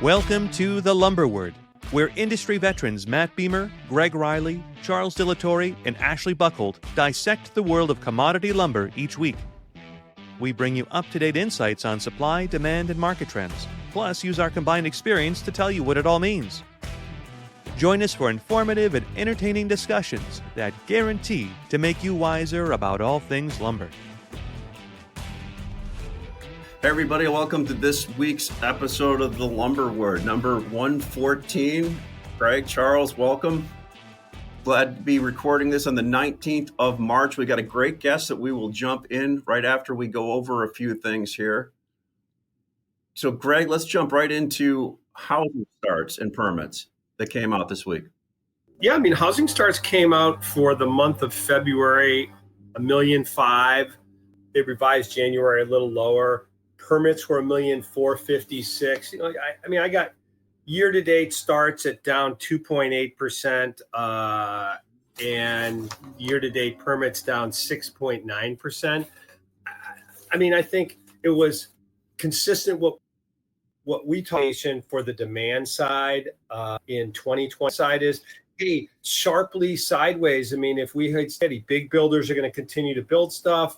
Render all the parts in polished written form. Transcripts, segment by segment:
Welcome to The Lumber Word, where industry veterans Matt Beamer, Gregg Riley, Charles Dillatore, and Ashley Buckhold dissect the world of commodity lumber each week. We bring you up-to-date insights on supply, demand, and market trends, plus use our combined experience to tell you what it all means. Join us for informative and entertaining discussions that guarantee to make you wiser about all things lumber. Hey everybody, welcome to this week's episode of The Lumber Word, number 114. Gregg, Charles, welcome. Glad to be recording this on the 19th of March. We got a great guest that we will jump in right after we go over a few things here. So Gregg, let's jump right into housing starts and permits that came out this week. Yeah, housing starts came out for the month of February, 1,000,005. They revised January a little lower. Permits were 1,456,000. I got year-to-date starts at down 2.8%, and year-to-date permits down 6.9%. I think it was consistent with what we talked for the demand side in 2020 side is, hey, sharply sideways. If we had steady, big builders are going to continue to build stuff.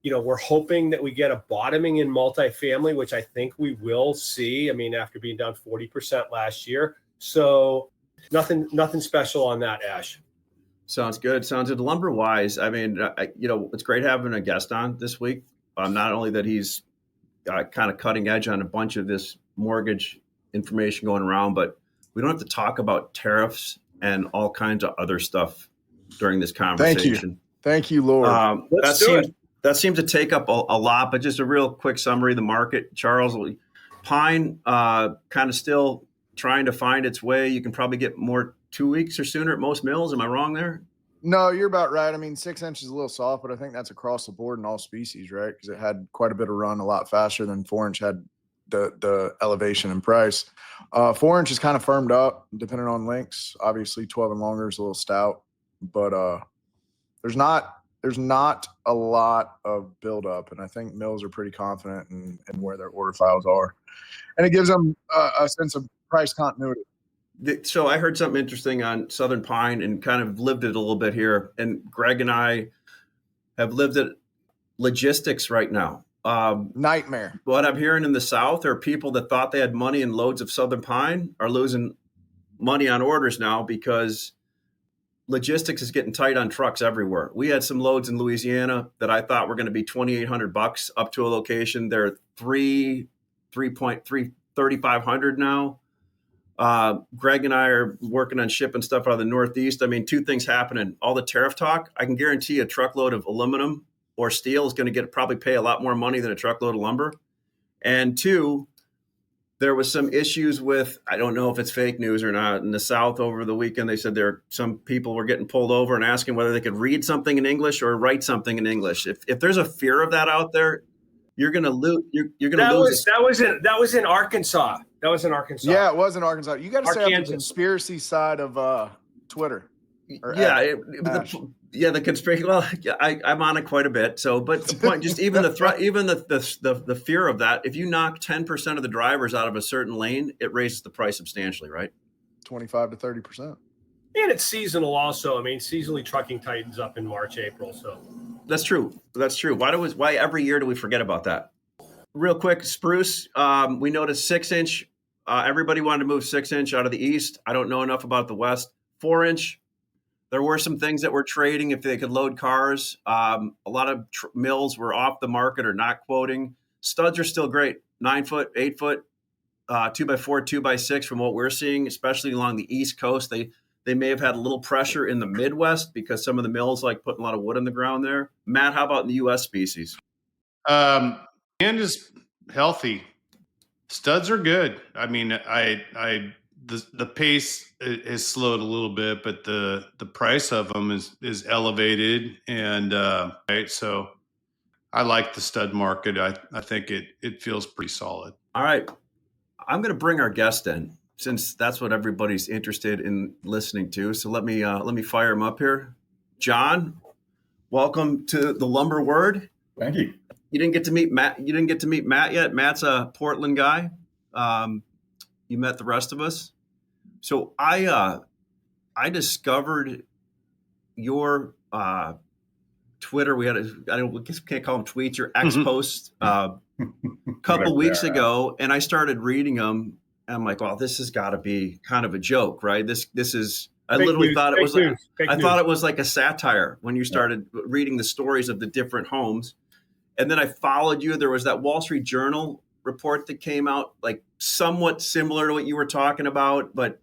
We're hoping that we get a bottoming in multifamily, which I think we will see. After being down 40% last year. So nothing special on that, Ash. Sounds good. Lumber-wise, it's great having a guest on this week. Not only that he's kind of cutting edge on a bunch of this mortgage information going around, but we don't have to talk about tariffs and all kinds of other stuff during this conversation. Thank you, Lord. That seems to take up a lot, but just a real quick summary of the market. Charles, pine kind of still trying to find its way. You can probably get more 2 weeks or sooner at most mills. Am I wrong there? No, you're about right. 6 inches is a little soft, but I think that's across the board in all species, right? Because it had quite a bit of run a lot faster than 4-inch had the elevation in price. 4-inch is kind of firmed up depending on lengths. Obviously, 12 and longer is a little stout, but there's not a lot of buildup, and I think mills are pretty confident in where their order files are, and it gives them a sense of price continuity. So I heard something interesting on Southern Pine and kind of lived it a little bit here, and Gregg and I have lived it. Logistics right now. Nightmare. What I'm hearing in the South are people that thought they had money in loads of Southern Pine are losing money on orders now because logistics is getting tight on trucks everywhere. We had some loads in Louisiana that I thought were going to be $2,800 up to a location. They're $3,500 now. Gregg and I are working on shipping stuff out of the Northeast. Two things happening. All the tariff talk, I can guarantee a truckload of aluminum or steel is going to probably pay a lot more money than a truckload of lumber. And two, there was some issues with, I don't know if it's fake news or not, in the South over the weekend. They said some people were getting pulled over and asking whether they could read something in English or write something in English. If there's a fear of that out there, you're going to lose. You're going to lose. That was in Arkansas. That was in Arkansas. Yeah, it was in Arkansas. You got to stay on the conspiracy side of Twitter. The conspiracy. Well, I'm on it quite a bit. So, but the point, just even the threat, even the fear of that. If you knock 10% of the drivers out of a certain lane, it raises the price substantially, right? 25 to 30%. And it's seasonal also. Seasonally trucking tightens up in March, April. So that's true. Why every year do we forget about that? Real quick, spruce. We noticed 6-inch. Everybody wanted to move 6-inch out of the East. I don't know enough about the West. 4-inch. There were some things that were trading if they could load cars. A lot of mills were off the market or not quoting. Studs are still great. 9-foot, 8-foot, 2x4, 2x6 from what we're seeing, especially along the East Coast. They may have had a little pressure in the Midwest because some of the mills like putting a lot of wood in the ground there. Matt, how about in the U.S. species? And is healthy. Studs are good. The pace has slowed a little bit, but the price of them is elevated, and right. So I like the stud market. I think it feels pretty solid. All right, I'm going to bring our guest in since that's what everybody's interested in listening to. So let me fire him up here. John, welcome to the Lumber Word. Thank you. You didn't get to meet Matt. You didn't get to meet Matt yet. Matt's a Portland guy. you met the rest of us. So I discovered your Twitter. We had I guess we can't call them tweets or X posts a couple weeks ago, and I started reading them. And I'm like, well, this has got to be kind of a joke, right? This is. I literally thought it was. I thought it was like a satire when you started reading the stories of the different homes, and then I followed you. There was that Wall Street Journal report that came out, like somewhat similar to what you were talking about, but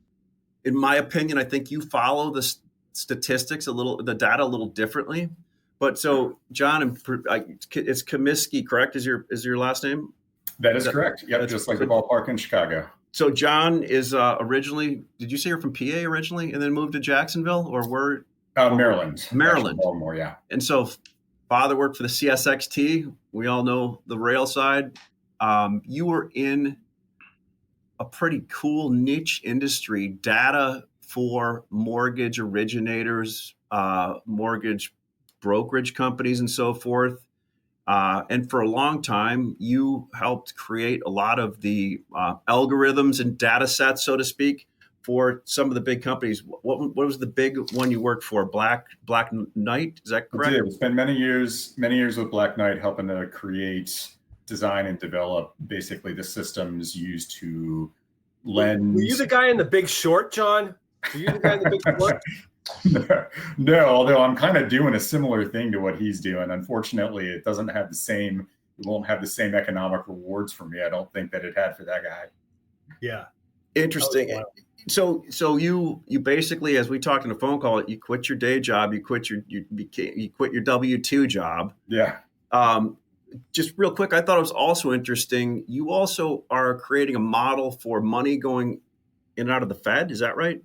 in my opinion, I think you follow the statistics the data a little differently. But so, John, it's Comiskey, correct? Is your last name? That is correct. Yep, just like the ballpark in Chicago. So John is originally, did you say you're from PA originally and then moved to Jacksonville, or where? Maryland. Maryland. Baltimore, yeah. And so father worked for the CSXT. We all know the rail side. You were in a pretty cool niche industry, data for mortgage originators, mortgage brokerage companies, and so forth. And for a long time, you helped create a lot of the algorithms and data sets, so to speak, for some of the big companies. What was the big one you worked for? Black Knight, is that correct? I did. We spent many years with Black Knight helping to create, design, and develop basically the systems used to lend. Were you the guy in The Big Short, John? Were you the guy in The Big Short? No, although I'm kind of doing a similar thing to what he's doing. Unfortunately, it won't have the same economic rewards for me. I don't think that it had for that guy. Yeah. Interesting. So you basically, as we talked in a phone call, you quit your day job, you quit your W-2 job. Yeah. Just real quick, I thought it was also interesting. You also are creating a model for money going in and out of the Fed. Is that right?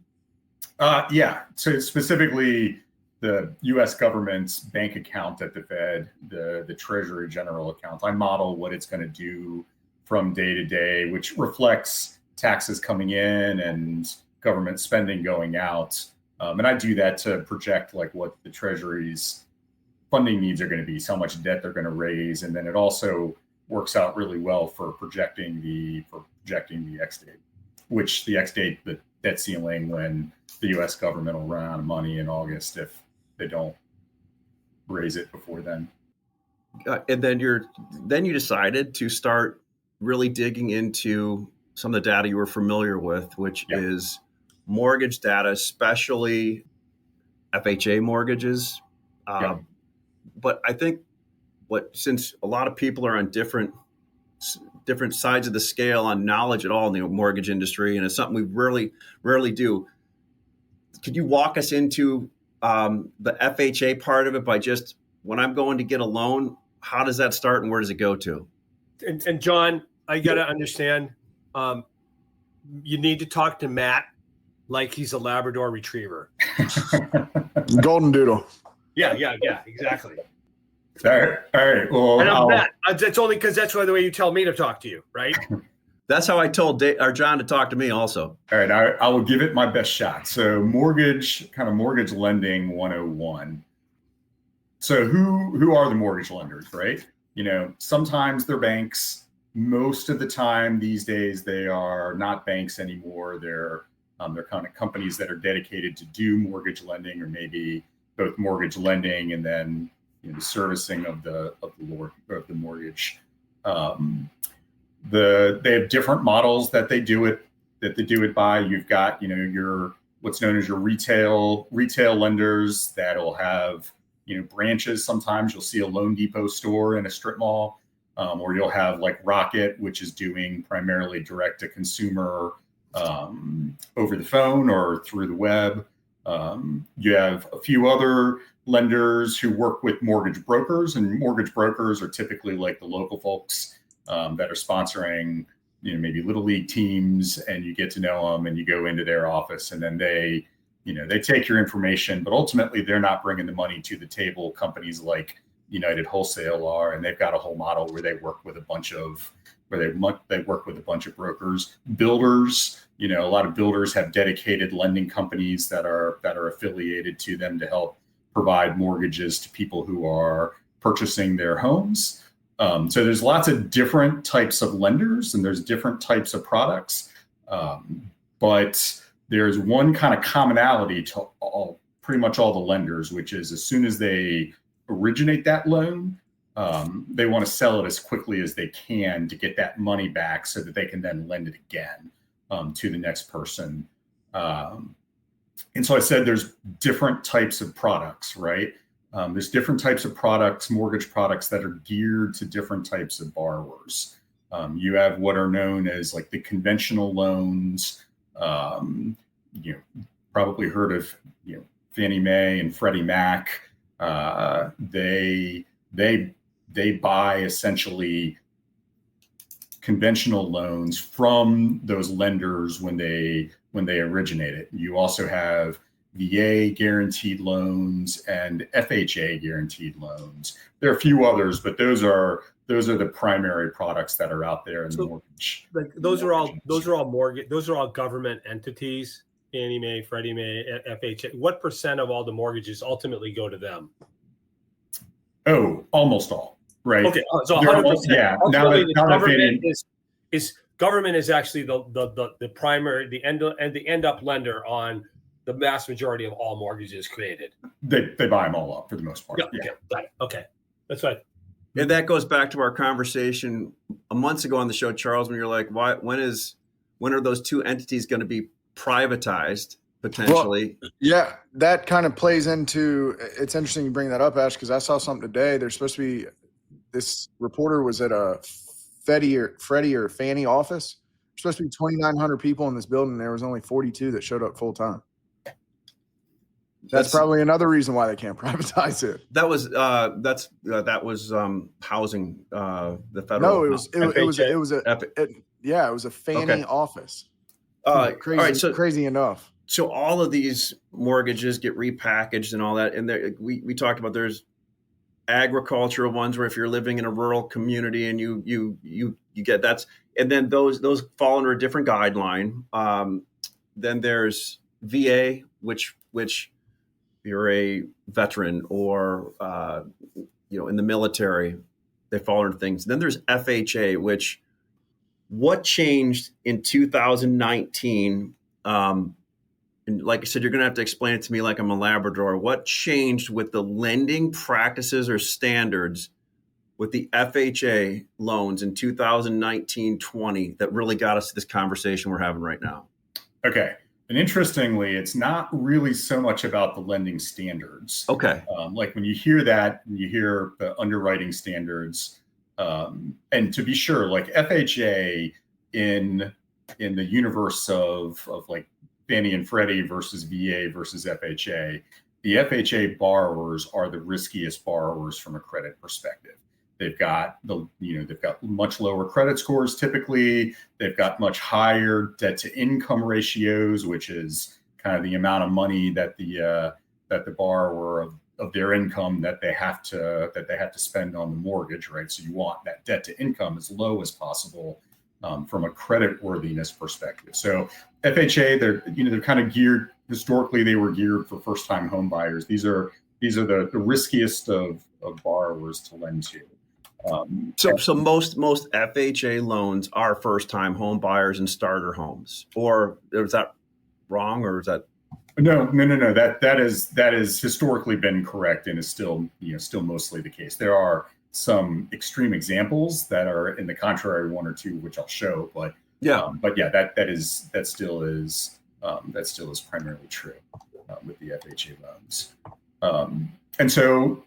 Yeah. So specifically, the U.S. government's bank account at the Fed, the Treasury General account. I model what it's going to do from day to day, which reflects taxes coming in and government spending going out. And I do that to project like what the Treasury's funding needs are going to be, so how much debt they're going to raise. And then it also works out really well for projecting the X date, which the X date, the debt ceiling, when the U.S. government will run out of money in August if they don't raise it before then. And then you decided to start really digging into some of the data you were familiar with, which is mortgage data, especially FHA mortgages. But I think since a lot of people are on different sides of the scale on knowledge at all in the mortgage industry, and it's something we rarely do. Could you walk us into the FHA part of it by just, when I'm going to get a loan, how does that start and where does it go to? And John, I got to understand, you need to talk to Matt like he's a Labrador Retriever. Golden Doodle. Yeah, exactly. All right. Well, and I'm Matt. That's only because that's the way you tell me to talk to you, right? That's how I told John to talk to me also. All right. I will give it my best shot. So mortgage lending 101. So who are the mortgage lenders, right? Sometimes they're banks. Most of the time these days, they are not banks anymore. They're kind of companies that are dedicated to do mortgage lending, or maybe both mortgage lending and then the servicing of the mortgage. They have different models that they do it by. You've got your what's known as your retail lenders that'll have branches. Sometimes you'll see a Loan Depot store in a strip mall, or you'll have like Rocket, which is doing primarily direct to consumer over the phone or through the web. You have a few other lenders who work with mortgage brokers, and mortgage brokers are typically like the local folks that are sponsoring, maybe little league teams, and you get to know them and you go into their office, and then they take your information, but ultimately they're not bringing the money to the table. Companies like United Wholesale are, and they've got a whole model where they work with a bunch of brokers, builders. A lot of builders have dedicated lending companies that are affiliated to them to help provide mortgages to people who are purchasing their homes. So there's lots of different types of lenders, and there's different types of products. But there's one kind of commonality to pretty much all the lenders, which is as soon as they originate that loan, they want to sell it as quickly as they can to get that money back so that they can then lend it again to the next person. And so I said there's different types of products, right? There's different types of products, mortgage products that are geared to different types of borrowers. You have what are known as like the conventional loans. Probably heard of Fannie Mae and Freddie Mac. They buy essentially conventional loans from those lenders when they originate it. You also have VA guaranteed loans and FHA guaranteed loans. There are a few others, but those are the primary products that are out there in the mortgage. Like those are all government entities. Fannie Mae, Freddie Mae, FHA. What percent of all the mortgages ultimately go to them? Oh, almost all. Right. Okay, so 100%. Yeah. Government is actually the primary, the end up lender on the vast majority of all mortgages created. They buy them all up for the most part. Yeah. Okay. Got it. Okay. That's right. And that goes back to our conversation months ago on the show, Charles, when you're like, when are those two entities going to be privatized potentially? Well, yeah, that kind of plays into, it's interesting you bring that up, Ash, because I saw something today. There's supposed to be, this reporter was at a Freddie or Fannie office. There's supposed to be 2,900 people in this building. There was only 42 that showed up full time. That's probably another reason why they can't privatize it. That was housing. The federal. No, it was a Fannie office. Crazy, all right, so crazy enough. So all of these mortgages get repackaged and all that, and we talked about there's agricultural ones where if you're living in a rural community and you get that's, and then those fall under a different guideline. Then there's VA, which you're a veteran or in the military, they fall under things. Then there's FHA, which what changed in 2019? And like I said, you're going to have to explain it to me like I'm a Labrador. What changed with the lending practices or standards with the FHA loans in 2019-20 that really got us to this conversation we're having right now? Okay. And interestingly, it's not really so much about the lending standards. Okay. Like when you hear that, you hear the underwriting standards. And to be sure, like FHA in the universe of like Fannie and Freddie versus VA versus FHA, the FHA borrowers are the riskiest borrowers from a credit perspective. They've got they've got much lower credit scores typically. They've got much higher debt to income ratios, which is kind of the amount of money that the borrower of their income that they have to spend on the mortgage, right? So you want that debt to income as low as possible from a credit worthiness perspective. So FHA, they're kind of geared, historically they were geared for first time home buyers. These are the riskiest of borrowers to lend to. So most FHA loans are first time home buyers and starter homes, or is that wrong, or is that? No. That is historically been correct and is still mostly the case. There are some extreme examples that are in the contrary, one or two, which I'll show. But that still is primarily true with the FHA loans. And so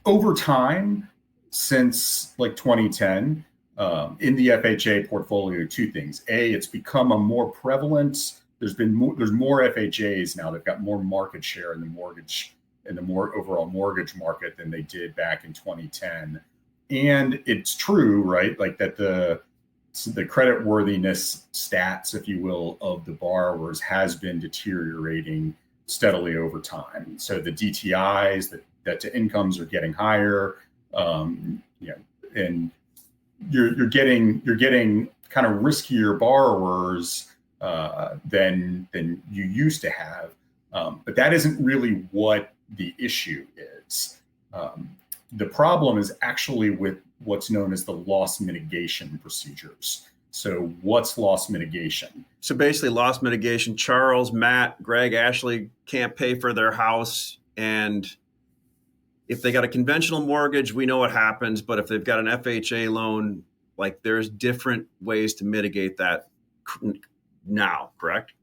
over time, since like 2010, in the FHA portfolio, two things. A, it's become a more prevalent. There's more FHAs now. They've got more market share in the more overall mortgage market than they did back in 2010. And it's true, right? Like that the credit worthiness stats, if you will, of the borrowers has been deteriorating steadily over time. So the DTIs, the debt to incomes are getting higher. And you're getting kind of riskier borrowers than you used to have. But that isn't really what the issue is. The problem is actually with what's known as the loss mitigation procedures. So what's loss mitigation? So basically, loss mitigation, Charles, Matt, Greg, Ashley can't pay for their house. And if they got a conventional mortgage, we know what happens. But if they've got an FHA loan, like there's different ways to mitigate that now, correct?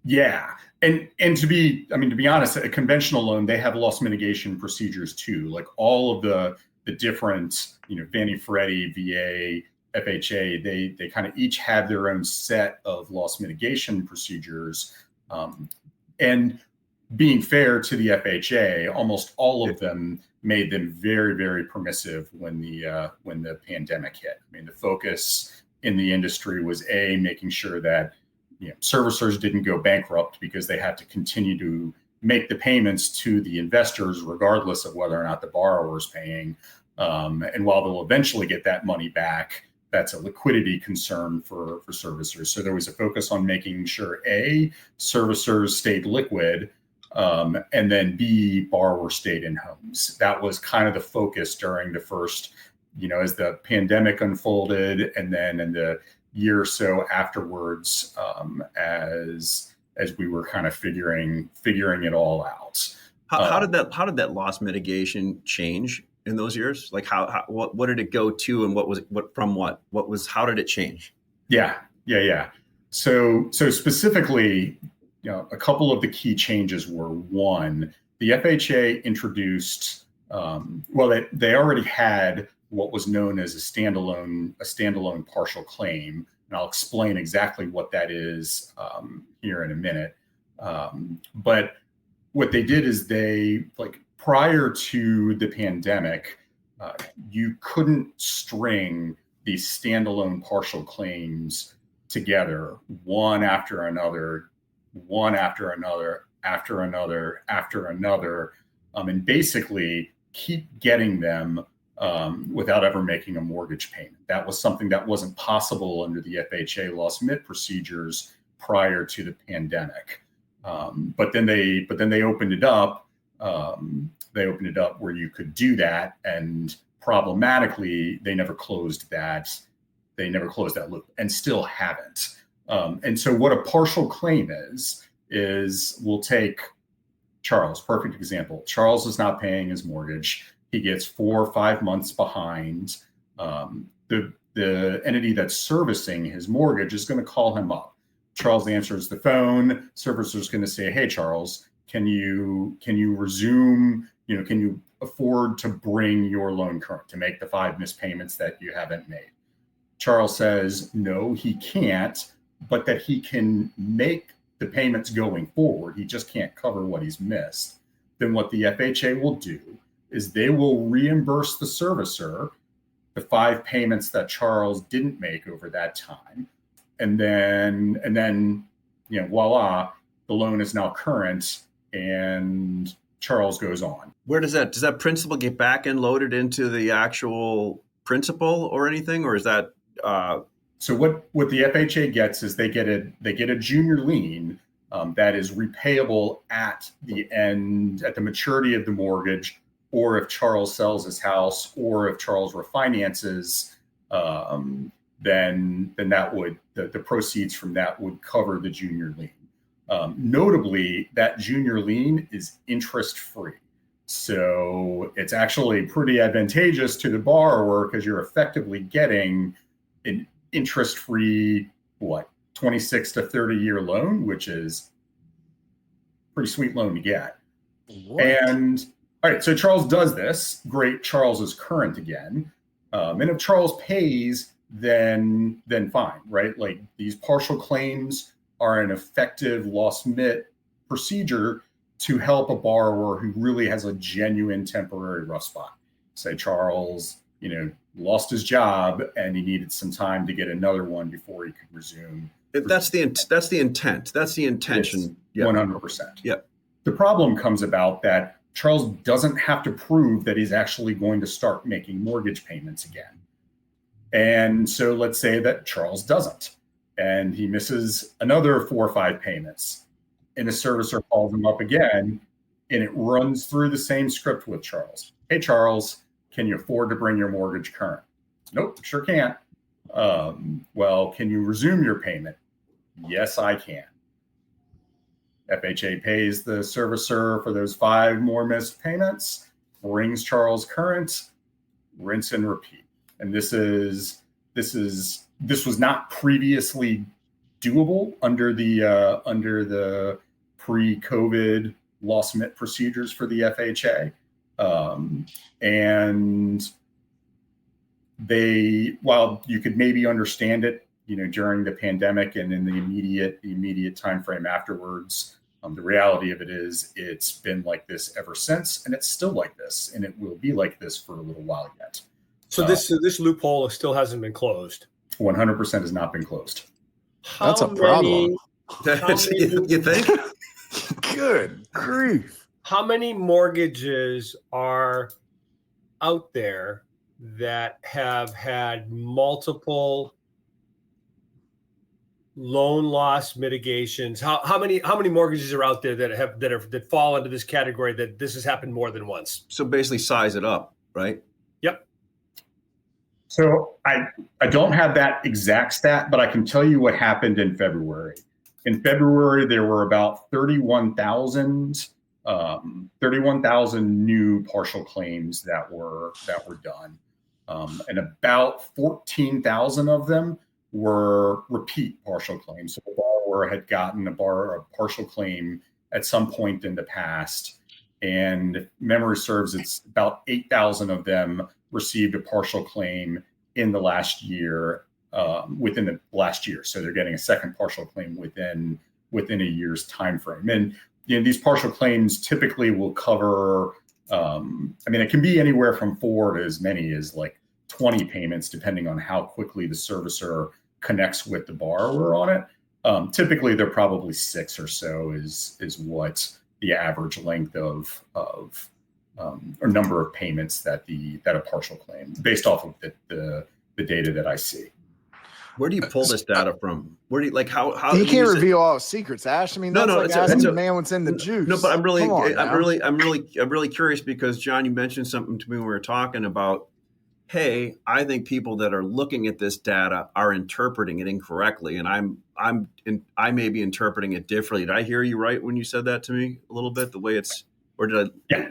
Yeah. And to be honest, a conventional loan, they have loss mitigation procedures too. Like all of the different, Fannie, Freddie, VA, FHA, they kind of each have their own set of loss mitigation procedures. And being fair to the FHA, almost all of them made them very, very permissive when the pandemic hit. I mean, the focus in the industry was making sure that servicers didn't go bankrupt because they had to continue to make the payments to the investors, regardless of whether or not the borrower is paying. And while they'll eventually get that money back, that's a liquidity concern for servicers. So there was a focus on making sure servicers stayed liquid, and then B, borrowers stayed in homes. That was kind of the focus during the first, as the pandemic unfolded, and then in the year or so afterwards, as we were kind of figuring it all out. How did that loss mitigation change in those years? Like what did it go to, and how did it change? Yeah. So specifically, a couple of the key changes were, one, the FHA introduced, they already had what was known as a standalone partial claim. And I'll explain exactly what that is here in a minute. But what they did is prior to the pandemic, you couldn't string these standalone partial claims together, one after another, and basically keep getting them without ever making a mortgage payment. That was something that wasn't possible under the FHA loss mit procedures prior to the pandemic. But then they opened it up. They opened it up where you could do that, and problematically, they never closed that. They never closed that loop, and still haven't. And so, what a partial claim is we'll take Charles, perfect example. Charles is not paying his mortgage. He gets 4 or 5 months behind. The entity that's servicing his mortgage is going to call him up. Charles answers the phone. Servicer's going to say, "Hey, Charles, can you resume? Can you afford to bring your loan current, to make the 5 missed payments that you haven't made?" Charles says, no, he can't, but that he can make the payments going forward. He just can't cover what he's missed. Then what the FHA will do is they will reimburse the servicer the 5 payments that Charles didn't make over that time. And then, voila, the loan is now current and Charles goes on. Where does that principal get back and loaded into the actual principal or anything? Or is that, So what the FHA gets is they get a junior lien that is repayable at the maturity of the mortgage, or if Charles sells his house, or if Charles refinances, then that would the proceeds from that would cover the junior lien. Notably, that junior lien is interest free. So it's actually pretty advantageous to the borrower because you're effectively getting an interest-free, 26 to 30-year loan, which is a pretty sweet loan to get. What? And all right, so Charles does this. Great, Charles is current again. And if Charles pays, then fine, right? Like, these partial claims are an effective loss mit procedure to help a borrower who really has a genuine temporary rough spot. Say Charles, lost his job and he needed some time to get another one before he could resume. That's the intent. That's the intention. 100%. Yep. The problem comes about that Charles doesn't have to prove that he's actually going to start making mortgage payments again. And so let's say that Charles doesn't, and he misses another 4 or 5 payments, and the servicer calls him up again, and it runs through the same script with Charles. Hey, Charles, can you afford to bring your mortgage current? Nope, sure can't. Well, can you resume your payment? Yes, I can. FHA pays the servicer for those 5 more missed payments, brings Charles current, rinse and repeat. And this was not previously doable under the pre-COVID loss mit procedures for the FHA. And while you could maybe understand it, during the pandemic and in the immediate time frame afterwards, the reality of it is it's been like this ever since, and it's still like this, and it will be like this for a little while yet. So this loophole still hasn't been closed. 100% has not been closed. That's a problem. You think? Good grief. How many mortgages are out there that have had multiple loan loss mitigations? How many mortgages are out there that fall into this category that this has happened more than once? So basically size it up, right? Yep. So I don't have that exact stat, but I can tell you what happened in February. In February, there were about 31,000 new partial claims that were done. And about 14,000 of them were repeat partial claims. So the borrower had gotten a partial claim at some point in the past. And if memory serves, it's about 8,000 of them received a partial claim in the last year, within the last year. So they're getting a second partial claim within a year's time frame. And these partial claims typically will cover, it can be anywhere from 4 to as many as like 20 payments, depending on how quickly the servicer connects with the borrower on it. Typically, they're probably 6 or so is what the average length of or number of payments that a partial claim, based off of the data that I see. Where do you pull this data from? Where do you how you can't reveal all secrets, Ash? I mean, that's like asking the man what's in the juice. No, but I'm really curious because John, you mentioned something to me when we were talking about, hey, I think people that are looking at this data are interpreting it incorrectly, and I may be interpreting it differently. Did I hear you right when you said that to me a little bit? The way it's, or did I? Yeah.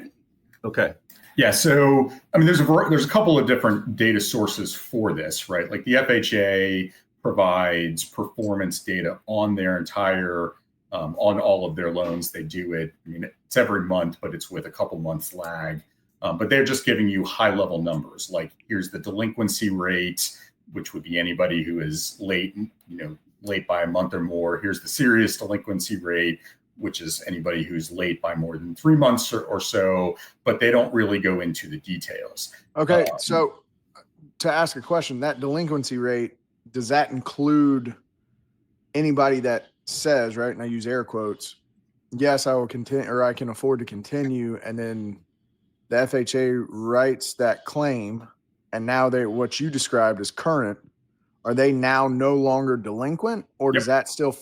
Okay. Yeah. So, there's a couple of different data sources for this, right? Like the FHA provides performance data on their entire, on all of their loans. They do it. It's every month, but it's with a couple months lag. But they're just giving you high level numbers. Like here's the delinquency rate, which would be anybody who is late by a month or more. Here's the serious delinquency rate, which is anybody who's late by more than 3 months or so, but they don't really go into the details. Okay. So to ask a question, that delinquency rate, does that include anybody that says, right, and I use air quotes, yes, I will continue, or I can afford to continue, and then the FHA writes that claim, and now what you described as current, are they now no longer delinquent, or does that still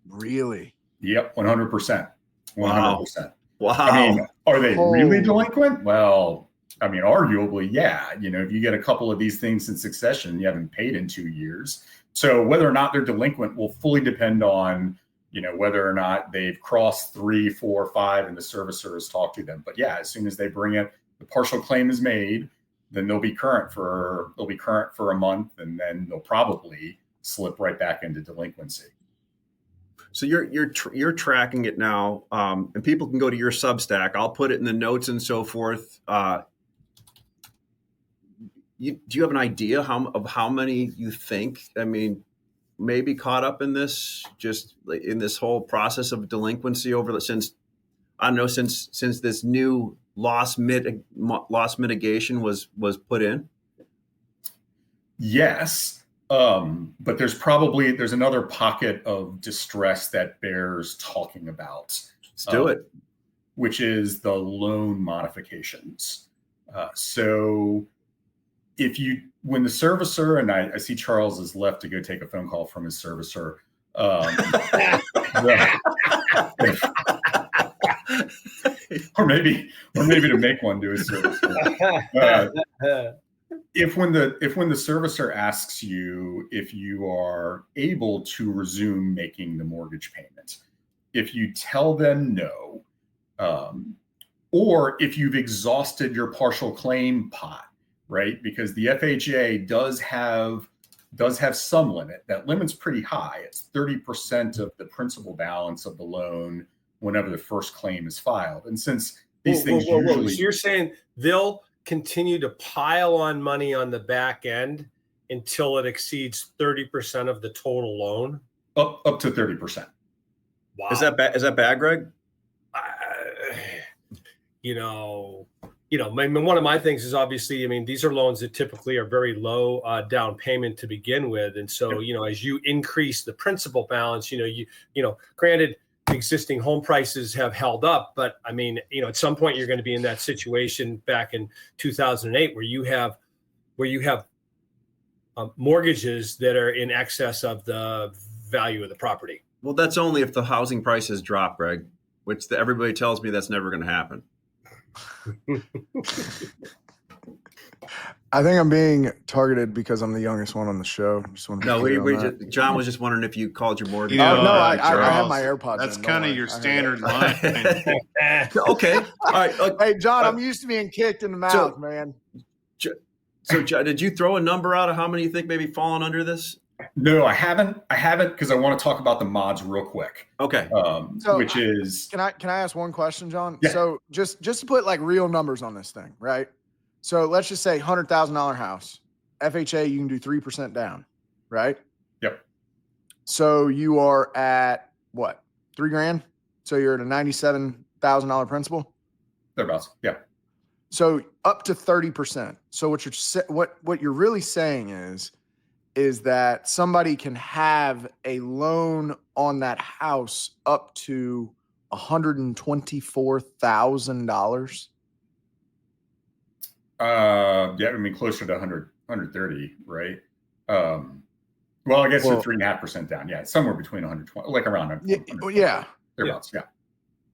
really? Yep, 100%. 100%. Wow. Are they really delinquent? Well, arguably, yeah. If you get a couple of these things in succession, you haven't paid in 2 years. So whether or not they're delinquent will fully depend on, whether or not they've crossed 3, 4, 5, and the servicer has talked to them. But yeah, as soon as they bring it, the partial claim is made, then they'll be current for a month, and then they'll probably slip right back into delinquency. So you're tracking it now, and people can go to your Substack. I'll put it in the notes and so forth. Do you have an idea of how many you think? Maybe caught up in this, just in this whole process of delinquency since this new loss mitigation was put in? Yes. But there's another pocket of distress that bears talking about. Let's do it. Which is the loan modifications. So when the servicer, and I see Charles is left to go take a phone call from his servicer. or maybe to make one to his servicer. if when the servicer asks you if you are able to resume making the mortgage payment, if you tell them no, or if you've exhausted your partial claim pot, right? Because the FHA does have some limit. That limit's pretty high. It's 30% of the principal balance of the loan whenever the first claim is filed. And since these things usually, so you're saying they'll continue to pile on money on the back end until it exceeds 30% of the total loan? up to 30%. Wow. Is that bad, Greg? One of my things is obviously, these are loans that typically are very low down payment to begin with. And so, as you increase the principal balance, granted, existing home prices have held up, but at some point you're going to be in that situation back in 2008 where you have mortgages that are in excess of the value of the property. Well, that's only if the housing prices drop, Greg, which everybody tells me that's never going to happen. I think I'm being targeted because I'm the youngest one on the show. John was just wondering if you called your mortgage. I have my AirPods. That's kind of your standard line. Okay. All right. Hey, John, I'm used to being kicked in the mouth, man. So, John, did you throw a number out of how many you think may be falling under this? No, I haven't because I want to talk about the mods real quick. Okay. Can I ask one question, John? Yeah. So just to put like real numbers on this thing, right? So let's just say $100,000 house, FHA, you can do 3% down, right? Yep. So you are at what, $3,000? So you're at a $97,000 principal. Thereabouts. Yeah. So up to 30%. So what you're really saying is that somebody can have a loan on that house up to $124,000. Closer to 130, right? Well, I guess you're 3.5% down. Yeah, somewhere between 120, like around. Yeah. Thereabouts. Yeah.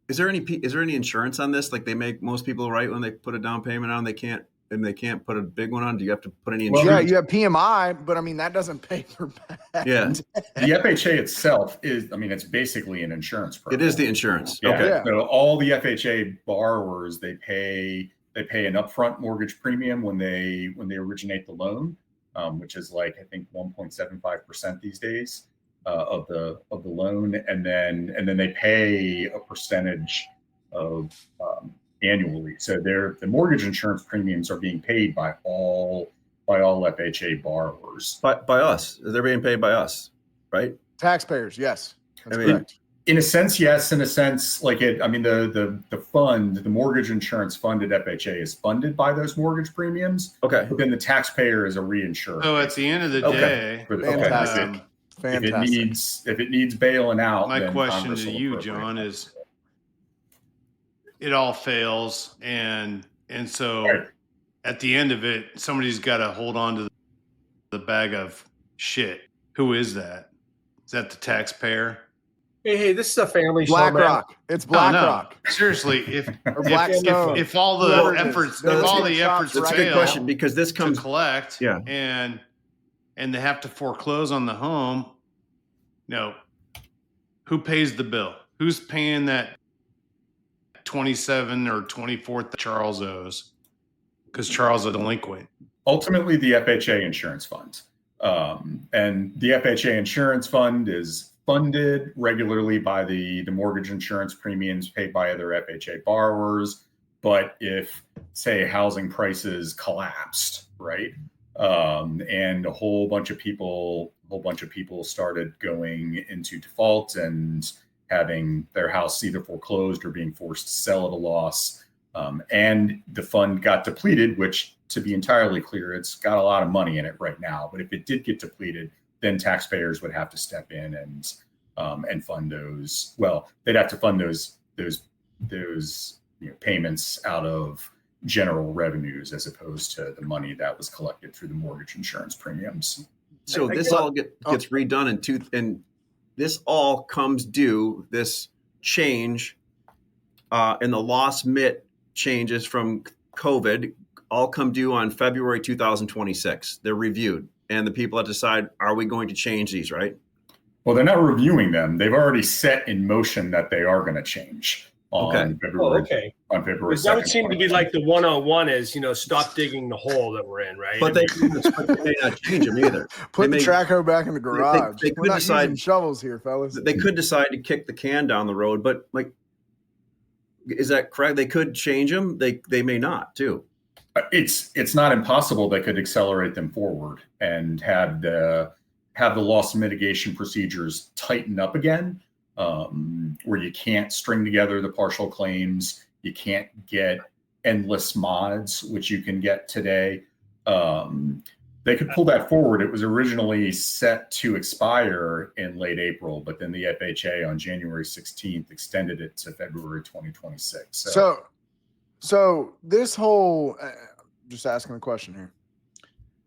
Is there any insurance on this? Like they make most people right when they put a down payment on, they can't put a big one on. Do you have to put any insurance? Well, yeah, you have PMI, but that doesn't pay for bad. Yeah. The FHA itself it's basically an insurance program. It is the insurance. Yeah. Okay. Yeah. So all the FHA borrowers, they pay an upfront mortgage premium when they originate the loan, which is like I think 1.75% these days of the loan, and then they pay a percentage of annually. So the mortgage insurance premiums are being paid by all FHA borrowers. By us. They're being paid by us, right? Taxpayers, yes. That's I mean, correct. In a sense, yes. In a sense, like the fund, the mortgage insurance fund at FHA is funded by those mortgage premiums. Okay. But then the taxpayer is a reinsurer. So at the end of the day, Fantastic. If it needs bailing out, my then question Congress to will you, appropriate John, that. is it all fails, and so Right. at the end of it, somebody's got to hold on to the bag of shit. Who is that? Is that the taxpayer? Hey, this is a family show, man. BlackRock. It's BlackRock. No. Seriously, if Blackstone. if all the Whoever it is. efforts Those efforts That's a fail good question because this to comes. collect, Yeah. and they have to foreclose on the home, who pays the bill? Who's paying that 27 or 24 that Charles owes because Charles is a delinquent? Ultimately, the FHA insurance fund, and the FHA insurance fund is funded regularly by the mortgage insurance premiums paid by other FHA borrowers. But if, say, housing prices collapsed, right, and a whole bunch of people started going into default and having their house either foreclosed or being forced to sell at a loss, and the fund got depleted, which, to be entirely clear, it's got a lot of money in it right now. But if it did get depleted, then taxpayers would have to step in and fund those. Well, they'd have to fund those payments out of general revenues as opposed to the money that was collected through the mortgage insurance premiums. So this all gets redone and this all comes due, this change in the loss MIT changes from COVID all come due on February 2026. They're reviewed, and the people that decide, are we going to change these, right? Well, they're not reviewing them. They've already set in motion that they are going to change on February. Okay. On February 2nd. That would seem to be like the 101 is, stop digging the hole that we're in, right? But they may not change them either. Put the track hoe back in the garage. They We're could not decide using shovels here, fellas. They could decide to kick the can down the road, but like, is that correct? They could change them. They may not too. It's not impossible. They could accelerate them forward and have the loss mitigation procedures tighten up again, where you can't string together the partial claims. You can't get endless mods, which you can get today. They could pull that forward. It was originally set to expire in late April, but then the FHA on January 16th extended it to February 2026. So this whole, just asking a question here,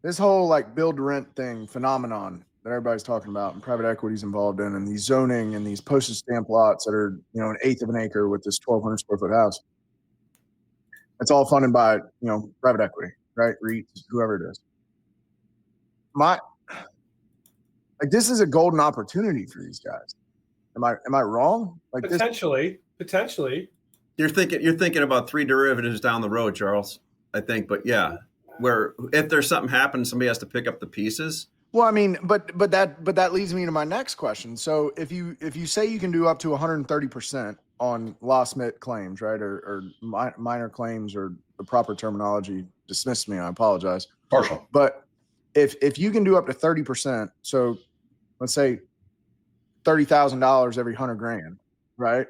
this whole like build to rent thing phenomenon that everybody's talking about and private equity's involved in, and these zoning and these postage stamp lots that are, an eighth of an acre with this 1,200 square foot house. It's all funded by, private equity, right? REITs, whoever it is. This is a golden opportunity for these guys. Am I wrong? Like potentially. You're thinking about three derivatives down the road, Charles, I think, but yeah, where if there's something happens, somebody has to pick up the pieces. Well, I mean, but that leads me to my next question. So if you say you can do up to 130% on loss mit claims, right, or minor claims, or the proper terminology dismissed me, I apologize. Partial. But if you can do up to 30%, so let's say $30,000 every $100,000, right,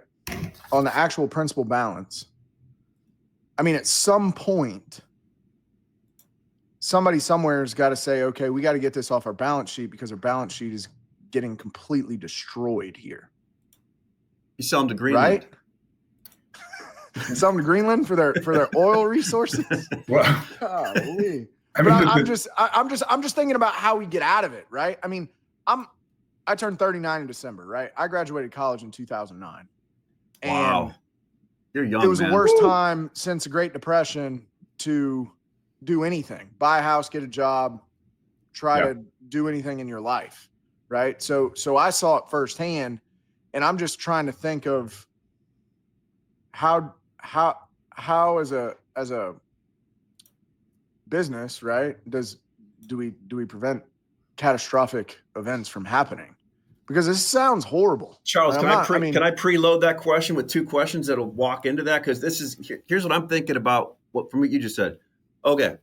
on the actual principal balance. I mean, at some point, somebody somewhere has got to say, okay, we got to get this off our balance sheet because our balance sheet is getting completely destroyed here. You sell them to Greenland, right? Sell them to Greenland for their oil resources. Well, golly. I'm just thinking about how we get out of it, right? I mean, I turned 39 in December, right? I graduated college in 2009. And wow, you're young. It was man. the worst time since the Great Depression to do anything, buy a house, get a job, try to do anything in your life, right? So I saw it firsthand, and I'm just trying to think of how as a business, right? Do we prevent catastrophic events from happening? Because this sounds horrible. Charles, can I preload that question with two questions that'll walk into that? Because here's what I'm thinking about from what you just said. Okay.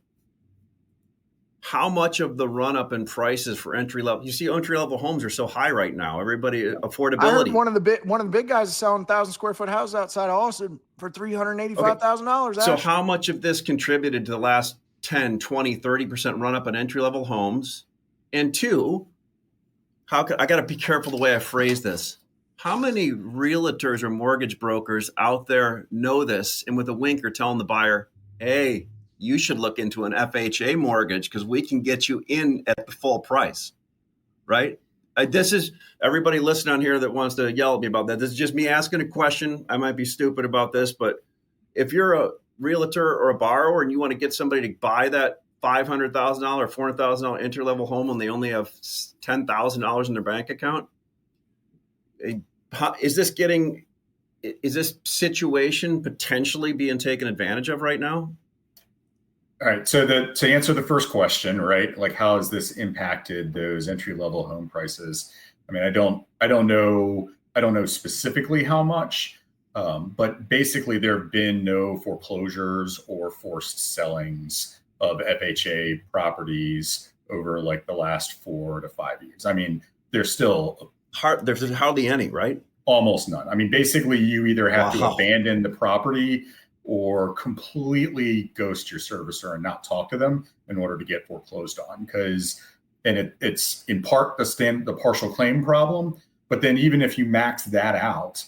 How much of the run up in prices for entry level? You see, entry level homes are so high right now. Everybody affordability. I heard one of the big guys is selling 1,000 square foot houses outside of Austin for $385,000. Okay. So how much of this contributed to the last 10, 20, 30% run up in entry level homes? And two, I got to be careful the way I phrase this. How many realtors or mortgage brokers out there know this and with a wink are telling the buyer, hey, you should look into an FHA mortgage because we can get you in at the full price, right? This is everybody listening on here that wants to yell at me about that. This is just me asking a question. I might be stupid about this, but if you're a realtor or a borrower and you want to get somebody to buy that $500,000 or $400,000 entry-level home when they only have $10,000 in their bank account, is this situation potentially being taken advantage of right now? All right. So to answer the first question, right, like how has this impacted those entry-level home prices? I mean, I don't know specifically how much, but basically there have been no foreclosures or forced sellings of FHA properties over like the last 4 to 5 years. I mean, there's hardly any, right? Almost none. I mean, basically you either have to abandon the property or completely ghost your servicer and not talk to them in order to get foreclosed on. It's in part the partial claim problem, but then even if you max that out,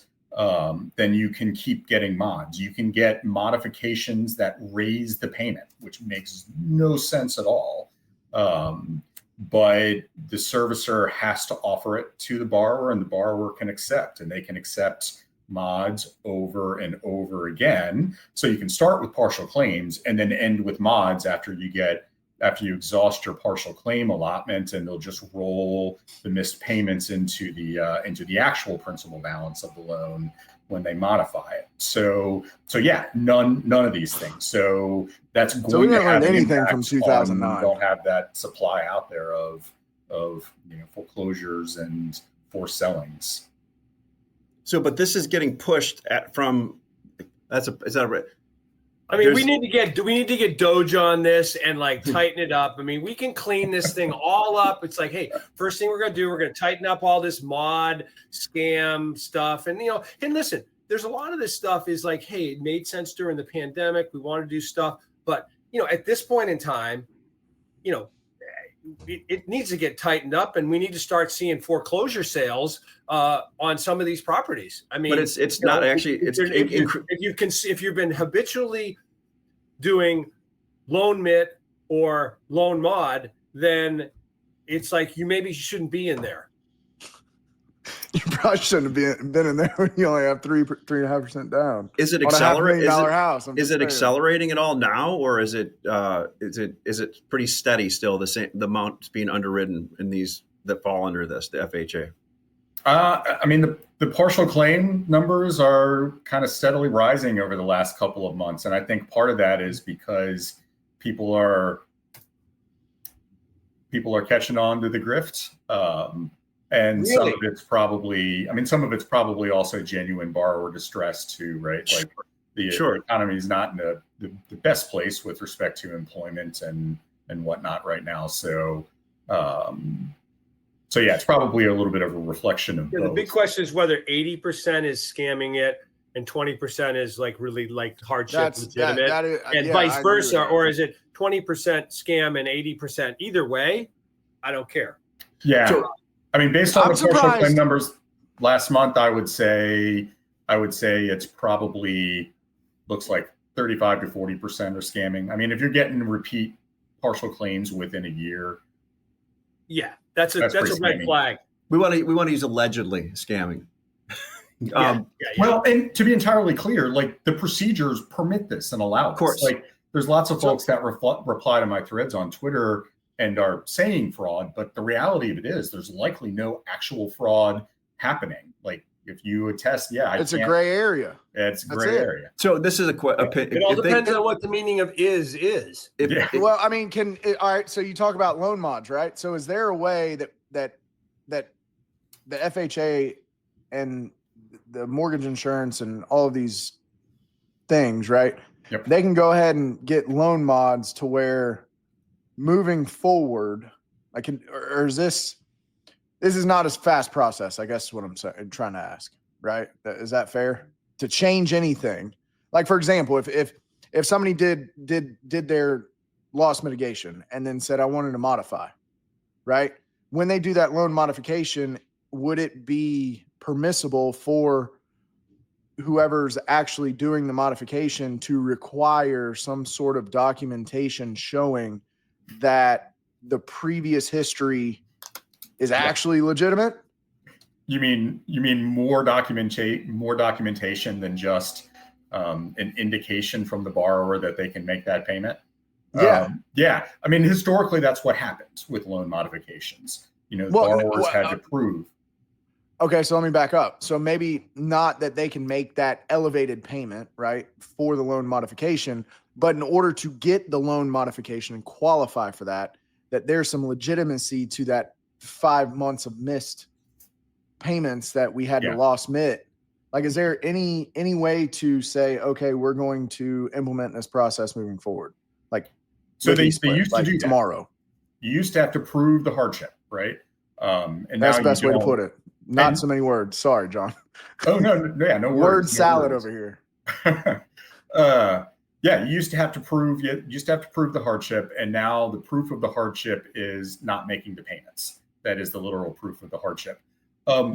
then you can keep getting mods. You can get modifications that raise the payment, which makes no sense at all. But the servicer has to offer it to the borrower, and the borrower can accept, and they can accept mods over and over again. So you can start with partial claims and then end with mods after you exhaust your partial claim allotment, and they'll just roll the missed payments into the actual principal balance of the loan when they modify it. So yeah, none of these things. So that's going So we to didn't have learn an anything impact from 2009. on- Don't have that supply out there of foreclosures and forced sellings. So, but this is getting pushed from. Is that right? I mean, we need to get Doge on this and like tighten it up. I mean, we can clean this thing all up. It's like, hey, first thing we're going to tighten up all this mod scam stuff. And, and listen, there's a lot of this stuff is like, hey, it made sense during the pandemic. We want to do stuff. But, at this point in time, it needs to get tightened up, and we need to start seeing foreclosure sales on some of these properties. I mean, but it's not actually. If you've been habitually doing loan mit or loan mod, then it's like you maybe shouldn't be in there. You probably shouldn't have been in there when you only have 3.5% down. Is it accelerating? House? Is it accelerating at all now, or is it pretty steady still? The same, the amount being underwritten in these that fall under this, the FHA. I mean, the partial claim numbers are kind of steadily rising over the last couple of months, and I think part of that is because people are catching on to the grift. And really? some of it's probably also genuine borrower distress too, right? Like the economy is not in the best place with respect to employment and whatnot right now. So yeah, it's probably a little bit of a reflection of both. The big question is whether 80% is scamming it and 20% is like really like hardship legitimate, and vice versa, or is it 20% scam and 80%? Either way, I don't care. Yeah. So, I mean, based on the partial claim numbers last month, I would say it's probably looks like 35 to 40% are scamming. I mean, if you're getting repeat partial claims within a year, yeah, that's a red flag. We want to use allegedly scamming. Yeah. Well, and to be entirely clear, like the procedures permit this and allow this. Of course. Like there's lots of folks that reply to my threads on Twitter and are saying fraud, but the reality of it is there's likely no actual fraud happening. Like if you attest, it's a gray area. It's a gray area. So this is It all depends on what the meaning of is. Well, I mean, all right. So you talk about loan mods, right? So is there a way that the FHA and the mortgage insurance and all of these things, right? Yep. They can go ahead and get loan mods to where moving forward, or is this is not as fast process, I guess is what I'm trying to ask, right? Is that fair to change anything? Like, for example, if somebody did their loss mitigation and then said, I wanted to modify, right? When they do that loan modification, would it be permissible for whoever's actually doing the modification to require some sort of documentation showing that the previous history is actually legitimate? You mean more documentation than just an indication from the borrower that they can make that payment? Yeah. I mean, historically, that's what happens with loan modifications. Borrowers had to prove. Okay, so let me back up. So maybe not that they can make that elevated payment, right, for the loan modification, but in order to get the loan modification and qualify for that there's some legitimacy to that 5 months of missed payments that we had to loss mit. Like, is there any way to say, okay, we're going to implement this process moving forward? Like, so they used to do tomorrow. You used to have to prove the hardship, right? And that's now the best way to put it. Not so many words. Sorry, John. Oh, no words. Word salad over here. You used to have to prove the hardship, and now the proof of the hardship is not making the payments. That is the literal proof of the hardship.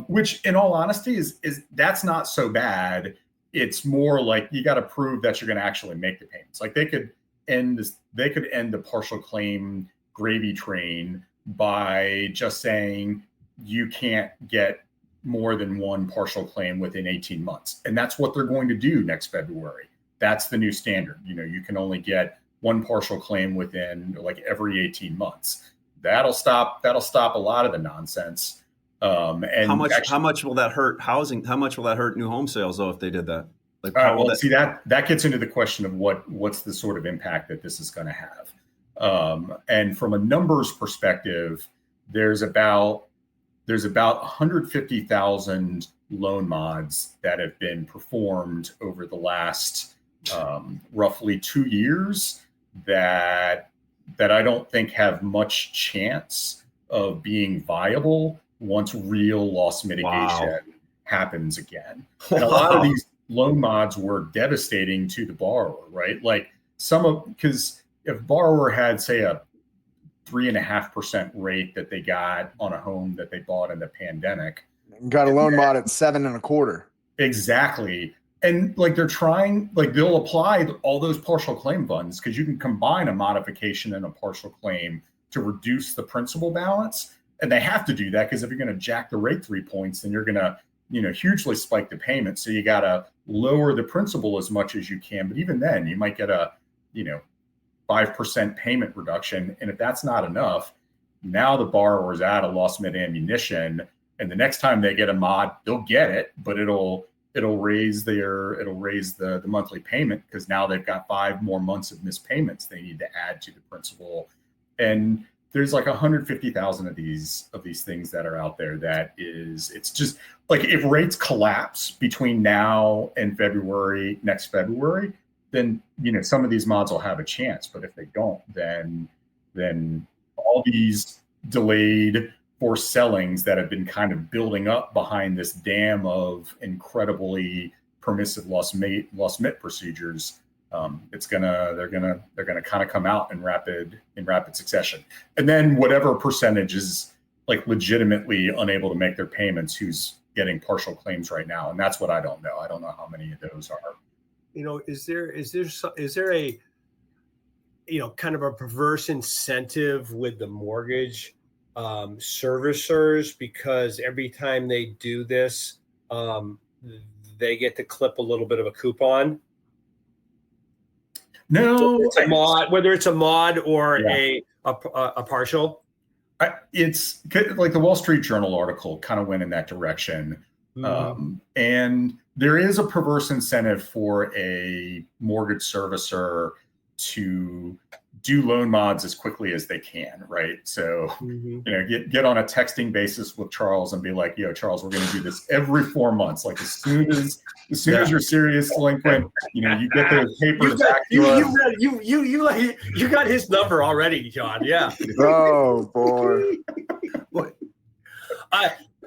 Which, in all honesty, is that's not so bad. It's more like you got to prove that you're going to actually make the payments. Like they could end the partial claim gravy train by just saying you can't get more than one partial claim within 18 months. And that's what they're going to do next February. That's the new standard. You can only get one partial claim within like every 18 months. That'll stop a lot of the nonsense. And how much will that hurt housing? How much will that hurt new home sales though if they did that? Like, see that gets into the question of what's the sort of impact that this is going to have. And from a numbers perspective, there's about 150,000 loan mods that have been performed over the last roughly 2 years that I don't think have much chance of being viable once real loss mitigation happens again. And a lot of these loan mods were devastating to the borrower, right? Like because if borrower had, say, a 3.5% rate that they got on a home that they bought in the pandemic, got a loan mod at 7.25%. Exactly. And like they'll apply all those partial claim funds because you can combine a modification and a partial claim to reduce the principal balance. And they have to do that because if you're going to jack the rate 3 points, then you're going to, hugely spike the payment. So you got to lower the principal as much as you can. But even then, you might get a, 5% payment reduction. And if that's not enough, now the borrower's out of loss mid ammunition. And the next time they get a mod, they'll get it, but it'll raise the monthly payment because now they've got 5 more months of missed payments they need to add to the principal. And there's like 150,000 of these things that are out there it's just like if rates collapse between now and next February, then some of these mods will have a chance. But if they don't, then all these delayed forced sellings that have been kind of building up behind this dam of incredibly permissive loss mit procedures, they're gonna kind of come out in rapid succession. And then whatever percentage is like legitimately unable to make their payments, who's getting partial claims right now, and that's what I don't know. I don't know how many of those are. Is there a kind of a perverse incentive with the mortgage servicers, because every time they do this, they get to clip a little bit of a coupon? No, whether it's a mod or a partial. It's like the Wall Street Journal article kind of went in that direction. And there is a perverse incentive for a mortgage servicer to do loan mods as quickly as they can, right? So, get on a texting basis with Charles and be like, "Yo, Charles, we're going to do this every 4 months. Like as soon as you're serious delinquent, you get those papers back to us." You got his number already, John. Yeah. Oh boy.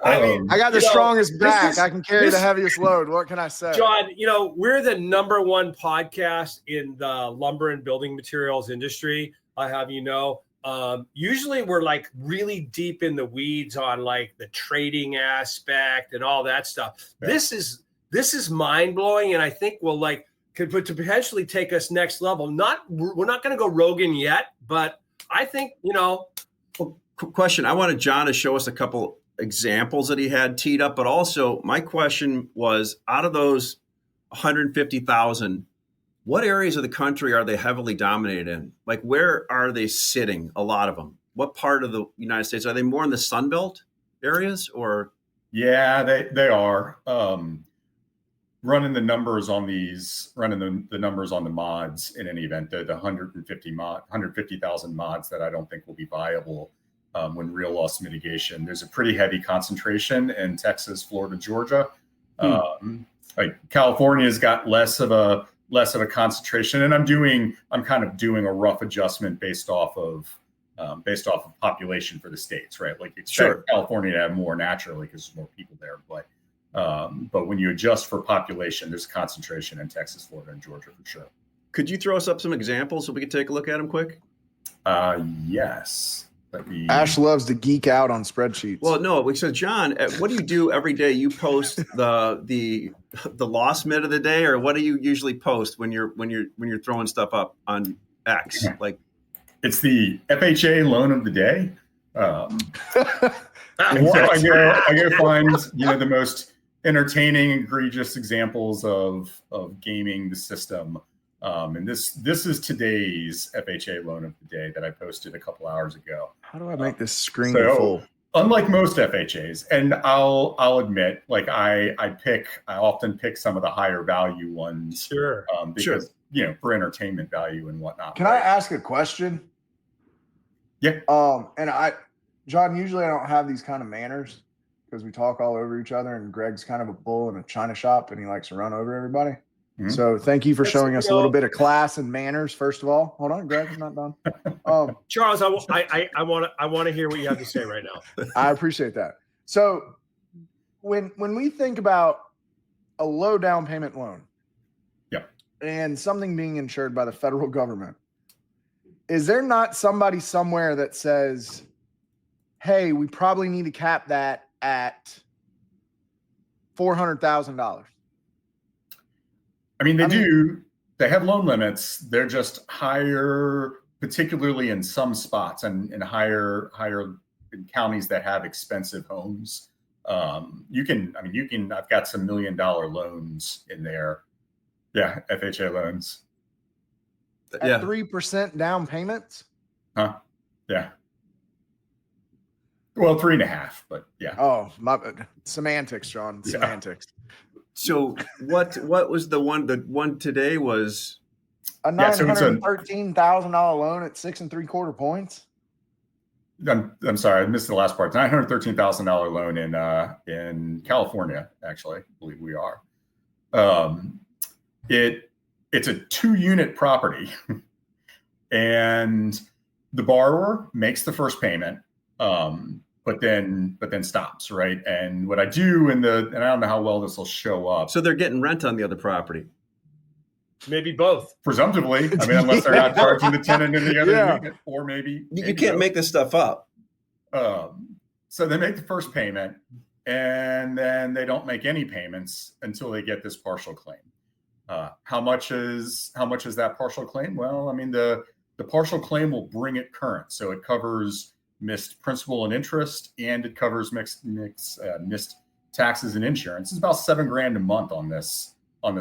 I got the strongest back. I can carry the heaviest load. What can I say? John, we're the number one podcast in the lumber and building materials industry. I have usually we're like really deep in the weeds on like the trading aspect and all that stuff. Yeah. This is mind blowing, and I think could potentially take us next level. We're not going to go Rogan yet, but I think Question: I wanted John to show us a couple examples that he had teed up, but also my question was, out of those 150,000, what areas of the country are they heavily dominated in? Like, where are they sitting? A lot of them. What part of the United States are they? More in the Sun Belt areas, or? Yeah, they are. Running the numbers on the numbers on the mods in any event, the 150,000 mods that I don't think will be viable. When real loss mitigation, there's a pretty heavy concentration in Texas, Florida, Georgia. Like California's got less of a concentration, and I'm kind of doing a rough adjustment based off of population for the states, right? Like you expect California to have more naturally because there's more people there, but when you adjust for population, there's concentration in Texas, Florida, and Georgia for sure. Could you throw us up some examples so we could take a look at them quick? Yes. Ash loves to geek out on spreadsheets. Well, no. So, John, what do you do every day? You post the loss mid of the day, or what do you usually post when you're throwing stuff up on X? Like, it's the FHA loan of the day. And so I go find, the most entertaining, egregious examples of gaming the system. And this is today's FHA loan of the day that I posted a couple hours ago. How do I make this screen so, full? Unlike most FHAs, and I'll admit, like I often pick some of the higher value ones, Sure. because for entertainment value and whatnot. Can I ask a question? Yeah. John, usually I don't have these kind of manners because we talk all over each other, and Greg's kind of a bull in a china shop, and he likes to run over everybody. Mm-hmm. So thank you for showing us a little bit of class and manners. First of all, hold on, Gregg, I'm not done. Charles, I want to hear what you have to say right now. I appreciate that. So when we think about a low down payment loan, and something being insured by the federal government, is there not somebody somewhere that says, hey, we probably need to cap that at $400,000? I mean, they do. They have loan limits. They're just higher, particularly in some spots and higher in counties that have expensive homes. I've got some $1 million loans in there. Yeah, FHA loans. At 3% down payments? Huh? Yeah. Well, 3.5, but yeah. Oh, semantics, John. Semantics. So what was the one? The one today was a $913,000 loan at 6 3/4 points. I'm sorry, I missed the last part. $913,000 loan in California. Actually, I believe we are. It's a 2-unit property, and the borrower makes the first payment, but then stops, right? And what I do and I don't know how well this will show up. So they're getting rent on the other property. Maybe both. Presumptively, I mean, unless they're not charging the tenant in the other unit, or maybe you can't make this stuff up. So they make the first payment, and then they don't make any payments until they get this partial claim. How much is that partial claim? Well, I mean, the partial claim will bring it current, so it covers missed principal and interest, and it covers missed taxes and insurance. It's about $7,000 a month on this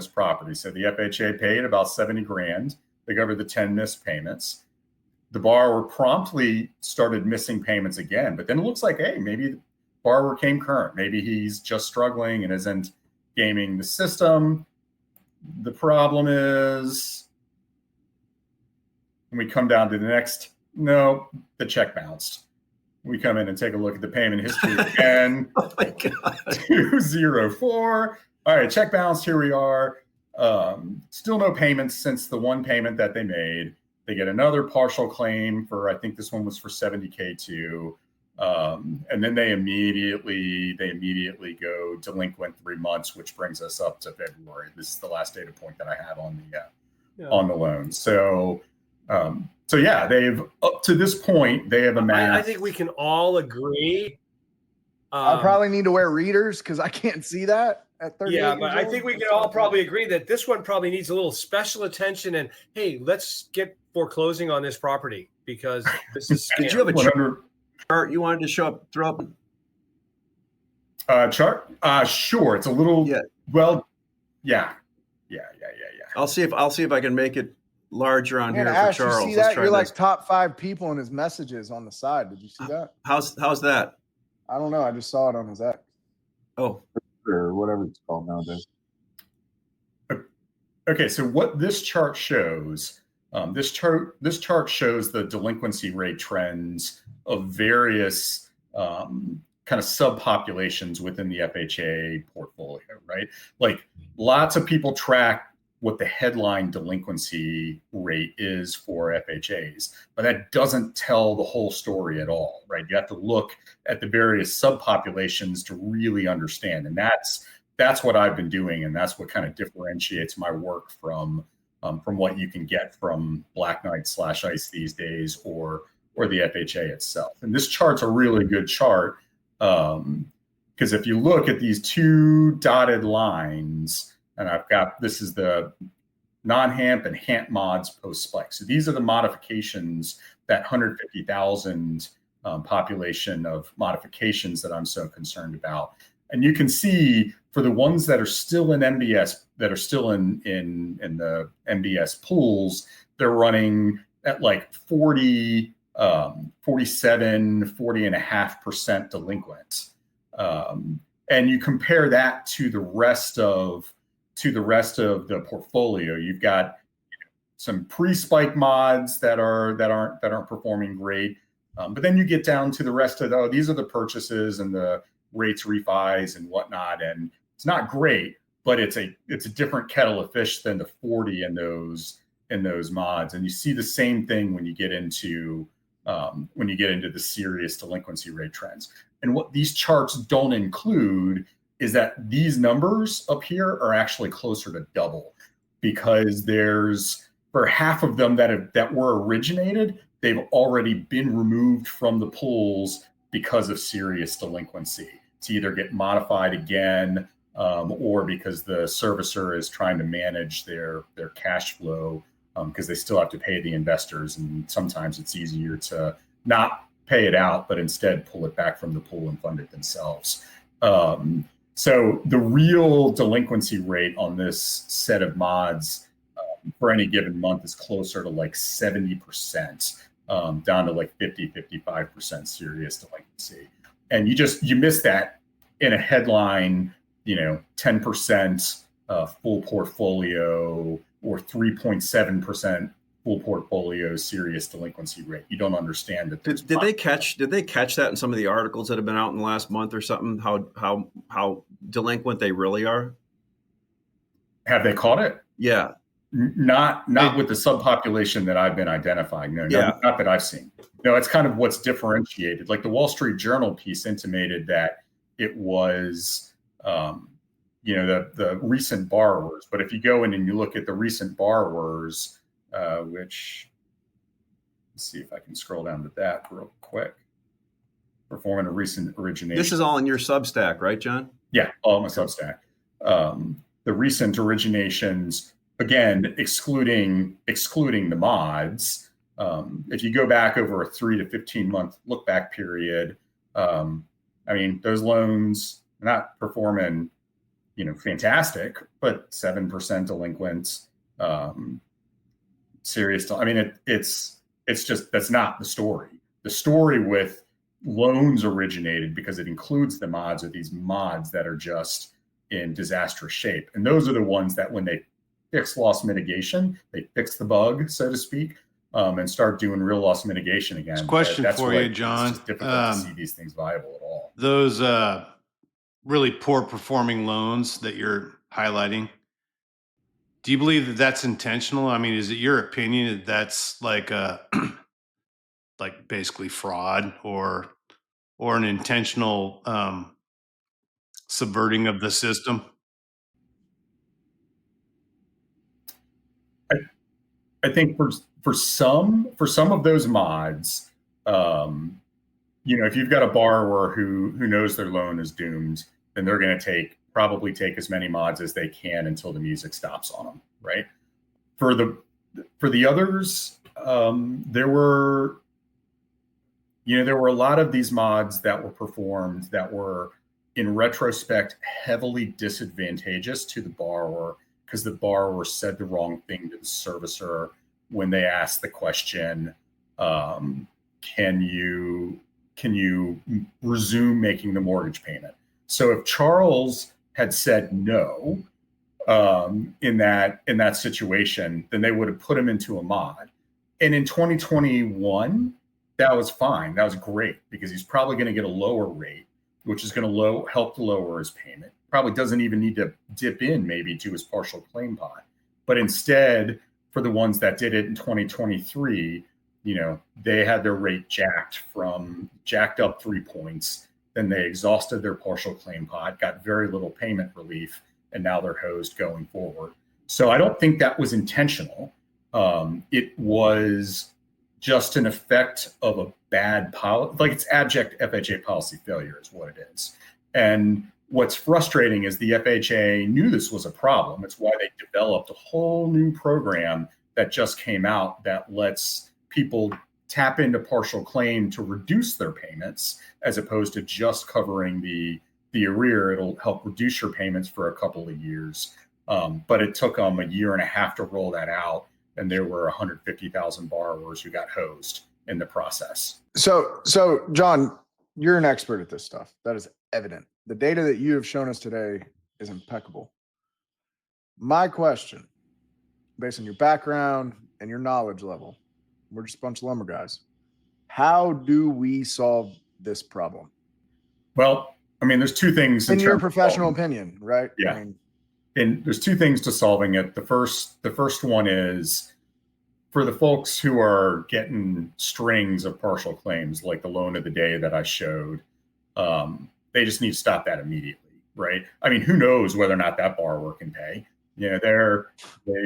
property. So the FHA paid about $70,000. They covered the 10 missed payments. The borrower promptly started missing payments again, but then it looks like, hey, maybe the borrower came current. Maybe he's just struggling and isn't gaming the system. The problem is when we come down to the check bounced. We come in and take a look at the payment history again. Oh my God. 204. All right, check bounced. Here we are. Still no payments since the one payment that they made. They get another partial claim for, I think this one was for $70,000 too. And then they immediately go delinquent 3 months, which brings us up to February. This is the last data point that I have on the loan. So they've up to this point they have amassed. I think we can all agree. I probably need to wear readers because I can't see that at 30. Yeah, but I think we can all probably agree that this one probably needs a little special attention. And hey, let's get foreclosing on this property because this is. Did you have a chart you wanted to throw up? Chart? Sure. It's a little. Yeah. Well, yeah. I'll see if I can make it larger on here for Ash, Charles. you see that? You're like top 5 people in his messages on the side. Did you see that? How's that? I don't know. I just saw it on his X. Oh, or whatever it's called nowadays. Okay, so what this chart shows, this chart shows the delinquency rate trends of various kind of subpopulations within the FHA portfolio, right? Like lots of people track what the headline delinquency rate is for FHAs, but that doesn't tell the whole story at all, right? You have to look at the various subpopulations to really understand. And that's what I've been doing. And that's what kind of differentiates my work from what you can get from Black Knight / ICE these days or the FHA itself. And this chart's a really good chart because if you look at these 2 dotted lines, and this is the non-HAMP and HAMP mods post-spike. So these are the modifications that 150,000 population of modifications that I'm so concerned about. And you can see for the ones that are still in MBS, that are still in the MBS pools, they're running at like 47, 40.5% delinquent. And you compare that to the rest of the portfolio. You've got some pre-spike mods that aren't performing great, but then you get down to the rest of these are the purchases and the rates, refis, and whatnot, and it's not great, but it's a different kettle of fish than the 40 in those mods. And you see the same thing when you get into the serious delinquency rate trends. And what these charts don't include is that these numbers up here are actually closer to double, because for half of them that were originated, they've already been removed from the pools because of serious delinquency to either get modified again, or because the servicer is trying to manage their cash flow, because they still have to pay the investors. And sometimes it's easier to not pay it out, but instead pull it back from the pool and fund it themselves. So the real delinquency rate on this set of mods for any given month is closer to like 70%, down to like 55% serious delinquency. And you miss that in a headline, 10% full portfolio or 3.7% full portfolio serious delinquency rate. You don't understand that. Did they catch that in some of the articles that have been out in the last month or something? How delinquent they really are? Have they caught it? Yeah. Not with the subpopulation that I've been identifying. No, not that I've seen. No, it's kind of what's differentiated. Like the Wall Street Journal piece intimated that it was, the recent borrowers. But if you go in and you look at the recent borrowers, which, let's see if I can scroll down to that real quick. Performing a recent origination. This is all in your Substack, right, John? Yeah, all in my Substack. The recent originations, again, excluding the mods. If you go back over a 3 to 15 month look back period, those loans are not performing, fantastic, but 7% delinquent, serious. It's just, that's not the story. The story with loans originated because it includes the mods are these mods that are just in disastrous shape. And those are the ones that when they fix loss mitigation, they fix the bug, so to speak, and start doing real loss mitigation again. Question for you, John. It's just difficult to see these things viable at all. Those really poor performing loans that you're highlighting, do you believe that that's intentional? Is it your opinion that that's like like basically fraud or an intentional subverting of the system? I think for some of those mods, if you've got a borrower who knows their loan is doomed, then they're going to probably take as many mods as they can until the music stops on them, right? For the others, there were a lot of these mods that were performed that were, in retrospect, heavily disadvantageous to the borrower because the borrower said the wrong thing to the servicer when they asked the question, can you resume making the mortgage payment? So if Charles had said no in that situation, then they would have put him into a mod. And in 2021, that was fine. That was great because he's probably going to get a lower rate, which is going to help to lower his payment. Probably doesn't even need to dip in maybe to his partial claim pot. But instead, for the ones that did it in 2023, they had their rate jacked up 3 points. Then they exhausted their partial claim pot, got very little payment relief, and now they're hosed going forward. So I don't think that was intentional. It was just an effect of a bad policy, like it's abject FHA policy failure is what it is. And what's frustrating is the FHA knew this was a problem. It's why they developed a whole new program that just came out that lets people tap into partial claim to reduce their payments as opposed to just covering the arrear. It'll help reduce your payments for a couple of years. But it took them a year and a half to roll that out. And there were 150,000 borrowers who got hosed in the process. So John, you're an expert at this stuff. That is evident. The data that you have shown us today is impeccable. My question, based on your background and your knowledge level, we're just a bunch of lumber guys. How do we solve this problem? Well, I mean, there's two things. In your professional opinion, right? Yeah. I mean, and there's two things to solving it. The first one is for the folks who are getting strings of partial claims, like the loan of the day that I showed, they just need to stop that immediately, right? I mean, who knows whether or not that borrower can pay? You know,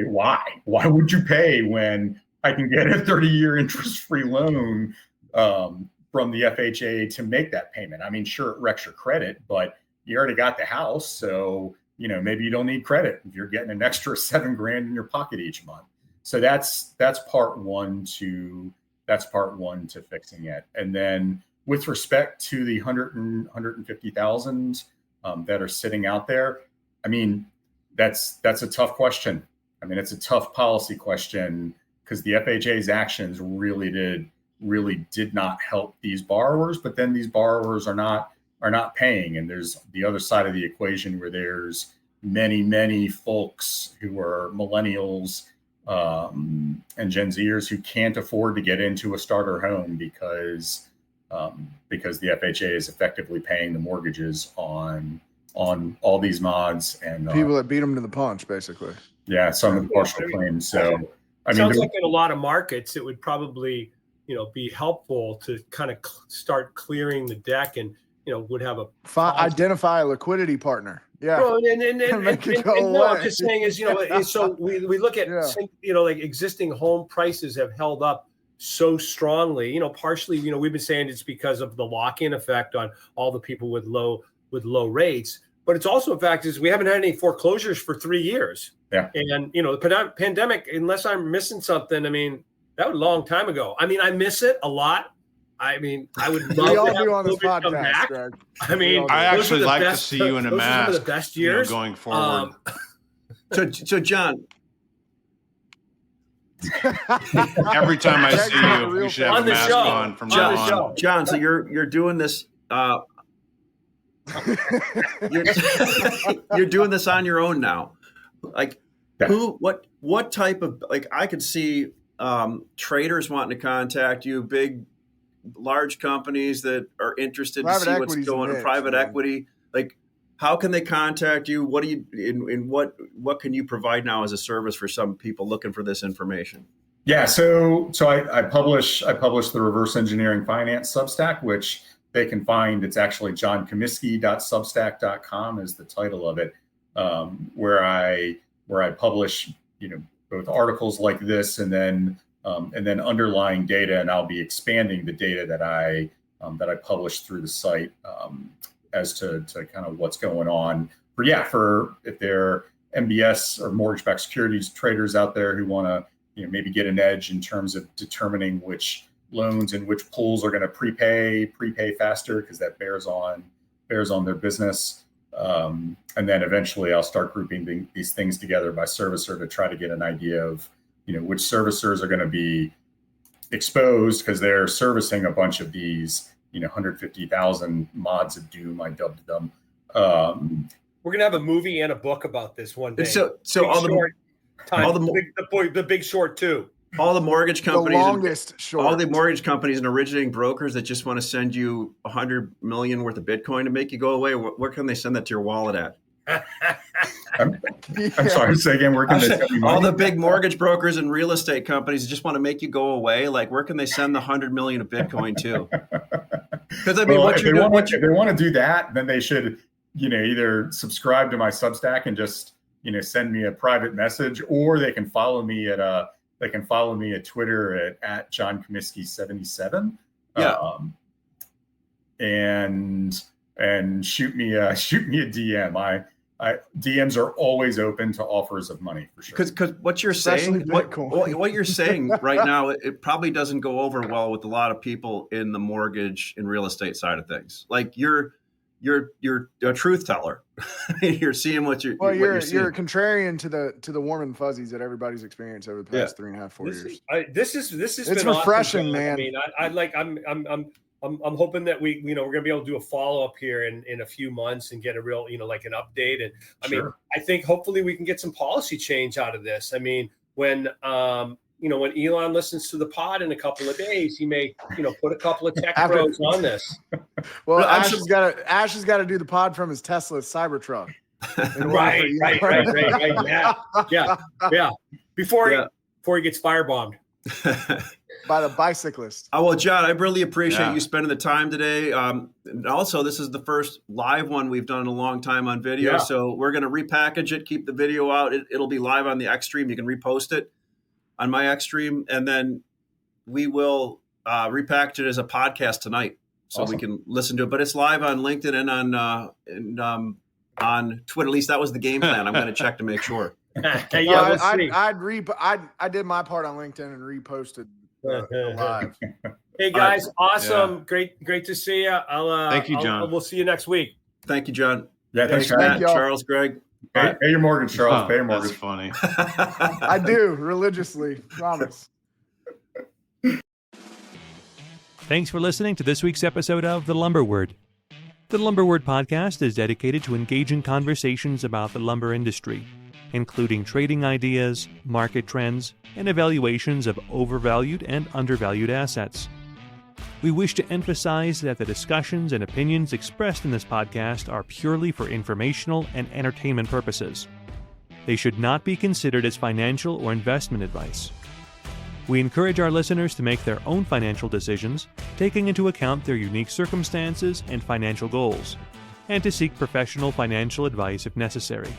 why would you pay when I can get a 30-year interest-free loan from the FHA to make that payment? I mean, sure, it wrecks your credit, but you already got the house, so you know maybe you don't need credit if you're getting an extra $7,000 in your pocket each month. So that's part one to fixing it. And then with respect to the 150,000 that are sitting out there, I mean, that's a tough question. I mean, it's a tough policy question because the FHA's actions really did not help these borrowers. But then these borrowers are not paying, and there's the other side of the equation where there's many folks who are millennials and Gen Zers who can't afford to get into a starter home because the FHA is effectively paying the mortgages on all these mods and people that beat them to the punch, basically. Yeah, some of the partial claims. So I mean, sounds like in a lot of markets, it would probably be helpful to kind of start clearing the deck and would have a identify a liquidity partner. Yeah. Well, no, I'm just saying is, so we look at, like existing home prices have held up so strongly, partially, we've been saying it's because of the lock-in effect on all the people with low rates, but it's also a fact is we haven't had any foreclosures for 3 years. Yeah. And, the pandemic, unless I'm missing something, I mean, that was a long time ago. I mean, I miss it a lot. I mean, I would love we all to have do on this COVID come podcast, back. Greg. I mean, I actually like to best, see you in a those mask. are some of the best years going forward. So John, every time I see you, we should have On a the mask show. on from now on. John, so you're doing this. You're doing this on your own now. Like, what type of, like, I could see traders wanting to contact you, large companies that are interested to see what's going on, private equity. Like, how can they contact you? What do you, in what can you provide now as a service for some people looking for this information? Yeah, so I publish the Reverse Engineering Finance Substack, which they can find. It's actually johncomiskey.substack.com is the title of it, where I publish both articles like this and then underlying data, and I'll be expanding the data that I publish through the site as to kind of what's going on. For if there are MBS or mortgage-backed securities traders out there who want to maybe get an edge in terms of determining which loans and which pools are going to prepay faster, because that bears on their business. And then eventually I'll start grouping these things together by servicer to try to get an idea of which servicers are going to be exposed because they're servicing a bunch of these 150,000 mods of doom, I dubbed them. We're gonna have a movie and a book about this one day. So the Big Short too. All the mortgage companies, all the mortgage companies and originating brokers that just want to send you $100 million worth of Bitcoin to make you go away. Where can they send that to your wallet at? I'm sorry, say again. Where can they send you money? All the big mortgage brokers and real estate companies just want to make you go away. Like, where can they send the $100 million of Bitcoin to? Because I mean, if they want to do that, then they should, either subscribe to my Substack and just, send me a private message, or they can follow me at Twitter at John Comiskey 77. Yeah. And shoot me a DM. DMs are always open to offers of money for sure. Because what you're saying, what you're saying right now, it probably doesn't go over well with a lot of people in the mortgage and real estate side of things. Like you're a truth teller. You're seeing what you're. Well, you're seeing. contrarian to the warm and fuzzies that everybody's experienced over the past 3.5-4 years. This has It's been refreshing, awesome, man. I mean, I'm hoping that we're going to be able to do a follow up here in a few months and get a real, like an update. And I mean, I think hopefully we can get some policy change out of this. I mean, when Elon listens to the pod in a couple of days, he may, put a couple of tech pros on this. Well, Ash has got to do the pod from his Tesla Cybertruck. Right. Yeah. Before he gets firebombed. By the bicyclist. Oh, well, John, I really appreciate you spending the time today. And also, this is the first live one we've done in a long time on video. Yeah. So we're going to repackage it, keep the video out. It'll be live on the Xstream. You can repost it on my Xstream. And then we will repackage it as a podcast tonight so we can listen to it. But it's live on LinkedIn and on Twitter. At least that was the game plan. I'm going to check to make sure. I did my part on LinkedIn and reposted live. Hey guys, awesome! Yeah. Great to see you. Thank you, John. We'll see you next week. Thank you, John. Yeah, thanks, Matt, Charles, Greg. Pay your mortgage, Charles. Pay your mortgage. That's funny. I do religiously, promise. Thanks for listening to this week's episode of The Lumber Word. The Lumber Word podcast is dedicated to engaging conversations about the lumber industry, including trading ideas, market trends, and evaluations of overvalued and undervalued assets. We wish to emphasize that the discussions and opinions expressed in this podcast are purely for informational and entertainment purposes. They should not be considered as financial or investment advice. We encourage our listeners to make their own financial decisions, taking into account their unique circumstances and financial goals, and to seek professional financial advice if necessary.